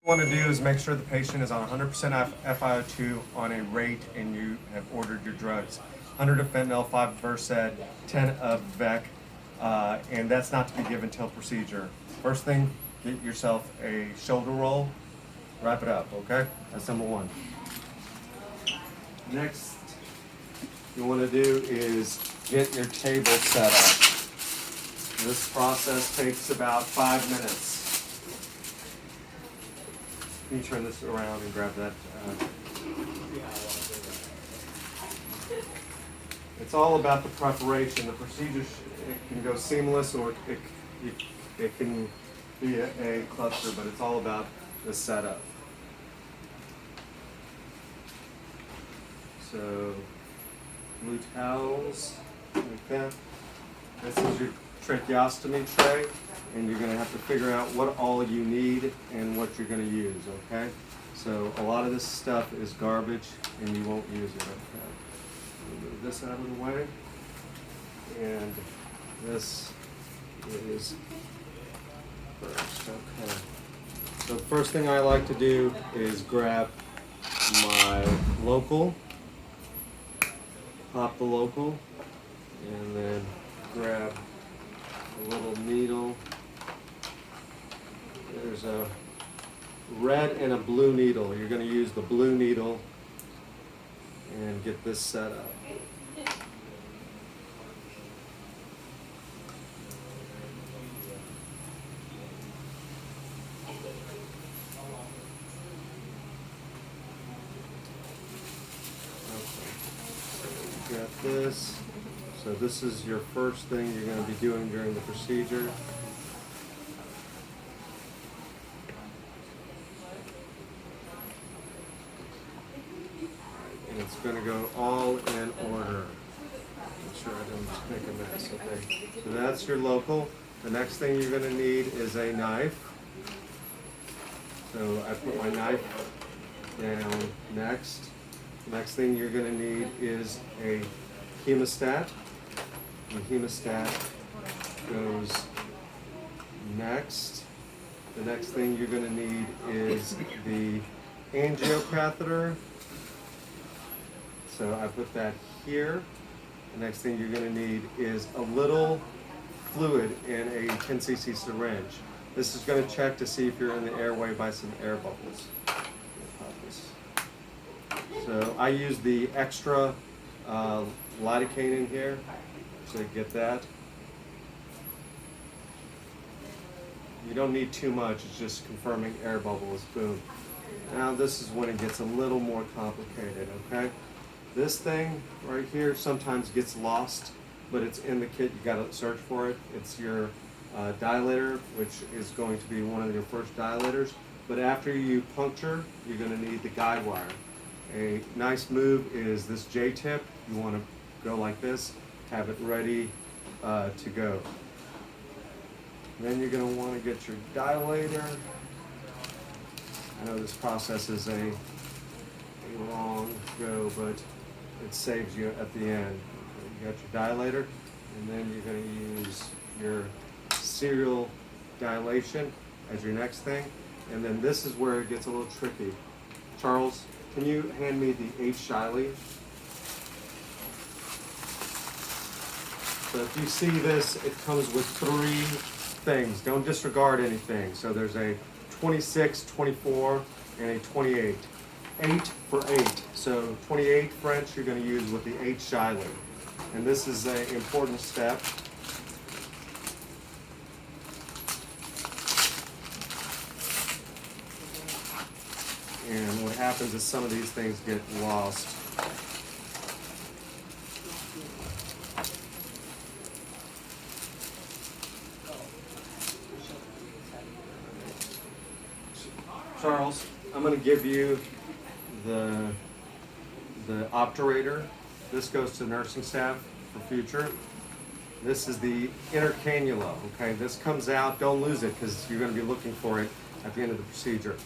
Want to do is make sure the patient is on 100% FiO2 on a rate and you have ordered your drugs. 100 of fentanyl, 5 of Versed, 10 of Vec, and that's not to be given till procedure. First thing, get yourself a shoulder roll, wrap it up, okay? That's number one. Next, you want to do is get your table set up. This process takes about 5 minutes. Can you turn this around and grab that? It's all about the preparation. The procedure, it can go seamless or it can be a cluster, but it's all about the setup. So, blue towels, like that. This is your tracheostomy tray, and you're going to have to figure out what all you need and what you're going to use, okay? So a lot of this stuff is garbage, and you won't use it, okay? Move this out of the way, and this is first, okay? So the first thing I like to do is grab my local, pop the local, and then grab a little needle. There's a red and a blue needle. You're going to use the blue needle and get this set up. Okay. Got this. So this is your first thing you're going to be doing during the procedure. And it's going to go all in order. Make sure I don't make a mess. Okay. So that's your local. The next thing you're going to need is a knife. So I put my knife down next. The next thing you're going to need is a hemostat. The hemostat goes next. The next thing you're going to need is the angiocatheter. So I put that here. The next thing you're going to need is a little fluid in a 10 cc syringe. This is going to check to see if you're in the airway by some air bubbles. So I use the extra lidocaine in here. So get that. You don't need too much, it's just confirming air bubbles, boom. Now this is when it gets a little more complicated, okay? This thing right here sometimes gets lost, but it's in the kit, you gotta search for it. It's your dilator, which is going to be one of your first dilators. But after you puncture, you're gonna need the guide wire. A nice move is this J-tip. You wanna go like this, have it ready to go. Then you're going to want to get your dilator. I know this process is a long go, but it saves you at the end. You got your dilator, and then you're going to use your serial dilation as your next thing. And then this is where it gets a little tricky. Charles, can you hand me the H. Shiley? So if you see this, it comes with 3 things. Don't disregard anything. So there's a 26, 24, and a 28. 8 for 8. So 28 French you're going to use with the H. Shiley. And this is an important step. And what happens is some of these things get lost. Charles, I'm going to give you the obturator. This goes to nursing staff for future. This is the inner cannula, okay? This comes out, don't lose it because you're going to be looking for it at the end of the procedure.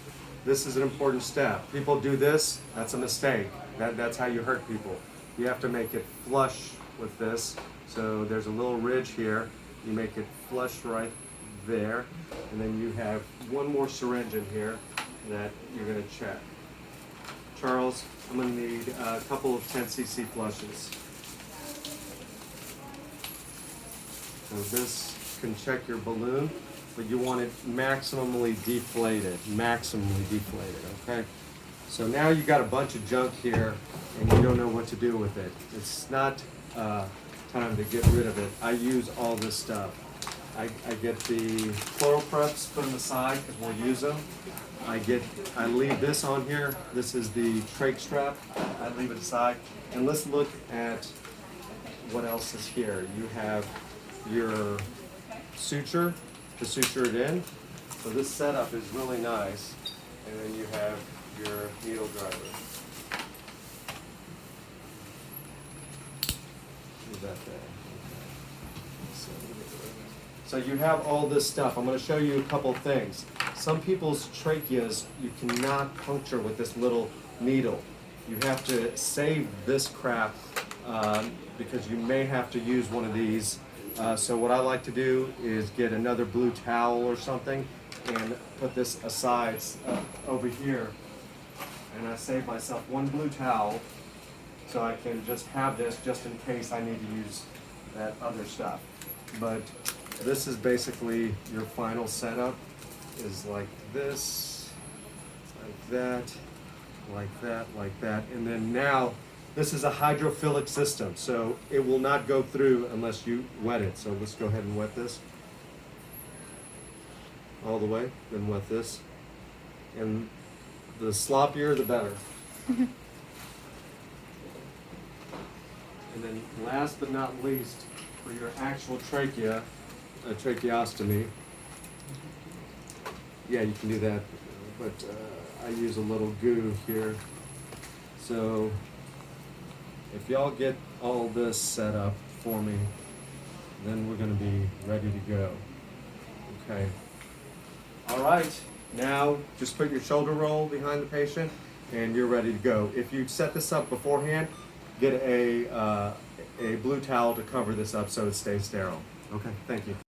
This is an important step. People do this, that's a mistake. That's how you hurt people. You have to make it flush with this. So there's a little ridge here. You make it flush right there. And then you have one more syringe in here. that you're going to check. Charles, I'm going to need a couple of 10 cc flushes. So this can check your balloon, but you want it maximally deflated, okay? So now you got a bunch of junk here and you don't know what to do with it. It's not time to get rid of it. I use all this stuff. I get the chloral preps, put them aside because we'll use them. I leave this on here. This is the trach strap. I leave it aside. And let's look at what else is here. You have your suture to suture it in. So this setup is really nice. And then you have your needle driver. Leave that there. So you have all this stuff. I'm going to show you a couple things. Some people's tracheas you cannot puncture with this little needle. You have to save this crap because you may have to use one of these. So what I like to do is get another blue towel or something and put this aside over here. And I save myself one blue towel so I can just have this just in case I need to use that other stuff. But this is basically your final setup, is like this, like that, like that, like that. And then now, this is a hydrophilic system, so it will not go through unless you wet it. So let's go ahead and wet this all the way, then wet this. And the sloppier, the better. And then last but not least, for your actual trachea, a tracheostomy. Yeah, you can do that, but I use a little goo here. So if y'all get all this set up for me, then we're going to be ready to go. Okay. All right. Now just put your shoulder roll behind the patient, and you're ready to go. If you set this up beforehand, get a blue towel to cover this up so it stays sterile. Okay. Thank you.